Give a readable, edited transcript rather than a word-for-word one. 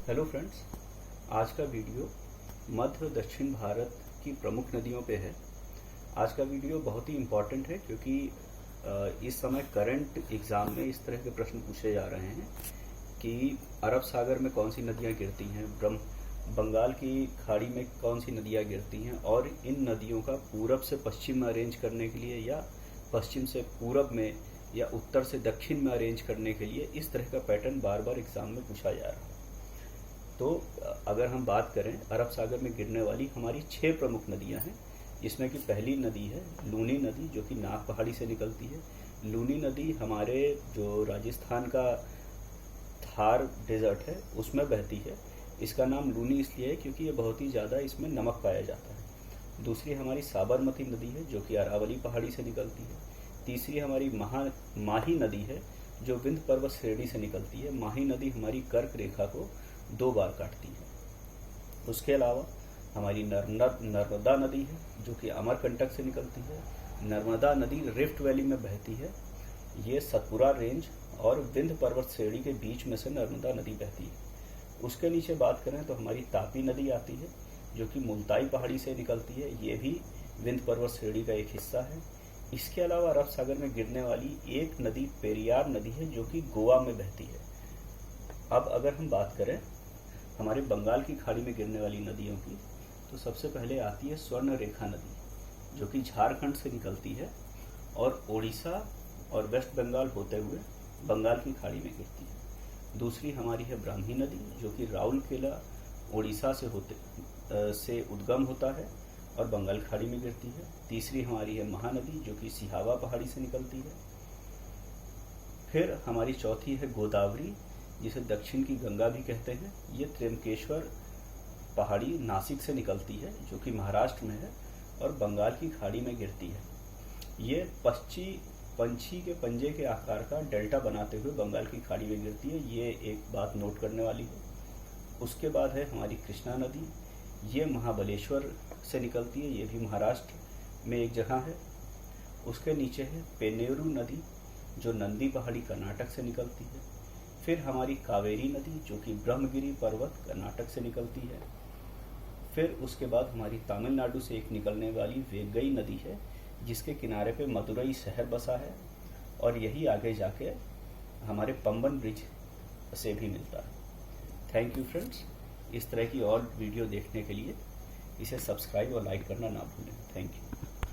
Hello friends, आज का video मध्य और दक्षिण भारत की प्रमुख नदियों पे है। आज का वीडियो बहुत ही इम्पोर्टेंट है क्योंकि इस समय करंट एग्ज़ाम में इस तरह के प्रश्न पूछे जा रहे हैं कि अरब सागर में कौन सी नदियाँ गिरती हैं, बंगाल की खाड़ी में कौन सी नदियाँ गिरती हैं और इन नदियों का पूरब से पश्चिम में अरेंज करने के लिए या पश्चिम से पूरब में या उत्तर से दक्षिण में अरेंज करने के लिए इस तरह का पैटर्न बार बार एग्ज़ाम में पूछा जा रहा है। तो अगर हम बात करें अरब सागर में गिरने वाली हमारी 6 प्रमुख नदियां हैं, जिसमें कि पहली नदी है लूनी नदी जो कि नाग पहाड़ी से निकलती है। लूनी नदी हमारे जो राजस्थान का थार डेजर्ट है उसमें बहती है। इसका नाम लूनी इसलिए है क्योंकि ये बहुत ही ज़्यादा इसमें नमक पाया जाता है। दूसरी हमारी साबरमती नदी है जो कि अरावली पहाड़ी से निकलती है। तीसरी हमारी माही नदी है जो विंध्य पर्वत श्रेणी से निकलती है। माही नदी हमारी कर्क रेखा को 2 बार काटती है। उसके अलावा हमारी नर्मदा नदी है जो कि अमरकंटक से निकलती है। नर्मदा नदी रिफ्ट वैली में बहती है। ये सतपुरा रेंज और विंध्य पर्वत श्रेणी के बीच में से नर्मदा नदी बहती है। उसके नीचे बात करें तो हमारी तापी नदी आती है जो कि मुल्ताई पहाड़ी से निकलती है। ये भी विंध्य पर्वत श्रेणी का एक हिस्सा है। इसके अलावा अरब सागर में गिरने वाली एक नदी पेरियार नदी है जो कि गोवा में बहती है। अब अगर हम बात करें हमारे बंगाल की खाड़ी में गिरने वाली नदियों की, तो सबसे पहले आती है स्वर्ण रेखा नदी जो कि झारखंड से निकलती है और ओडिशा और वेस्ट बंगाल होते हुए बंगाल की खाड़ी में गिरती है। दूसरी हमारी है ब्राह्मी नदी जो कि राउरकेला ओडिशा से उद्गम होता है और बंगाल खाड़ी में गिरती है। तीसरी हमारी है महानदी जो कि सिहावा पहाड़ी से निकलती है। फिर हमारी चौथी है गोदावरी जिसे दक्षिण की गंगा भी कहते हैं। ये त्र्यंबकेश्वर पहाड़ी नासिक से निकलती है जो कि महाराष्ट्र में है और बंगाल की खाड़ी में गिरती है। ये पंछी के पंजे के आकार का डेल्टा बनाते हुए बंगाल की खाड़ी में गिरती है। ये एक बात नोट करने वाली है। उसके बाद है हमारी कृष्णा नदी। ये महाबलेश्वर से निकलती है। ये भी महाराष्ट्र में एक जगह है। उसके नीचे है पेनेरू नदी जो नंदी पहाड़ी कर्नाटक से निकलती है। फिर हमारी कावेरी नदी जो कि ब्रह्मगिरी पर्वत कर्नाटक से निकलती है। फिर उसके बाद हमारी तमिलनाडु से एक निकलने वाली वेगई नदी है जिसके किनारे पे मदुरई शहर बसा है और यही आगे जाके हमारे पंबन ब्रिज से भी मिलता है। Thank you friends. इस तरह की और वीडियो देखने के लिए इसे सब्सक्राइब और लाइक करना ना भूलें। Thank you.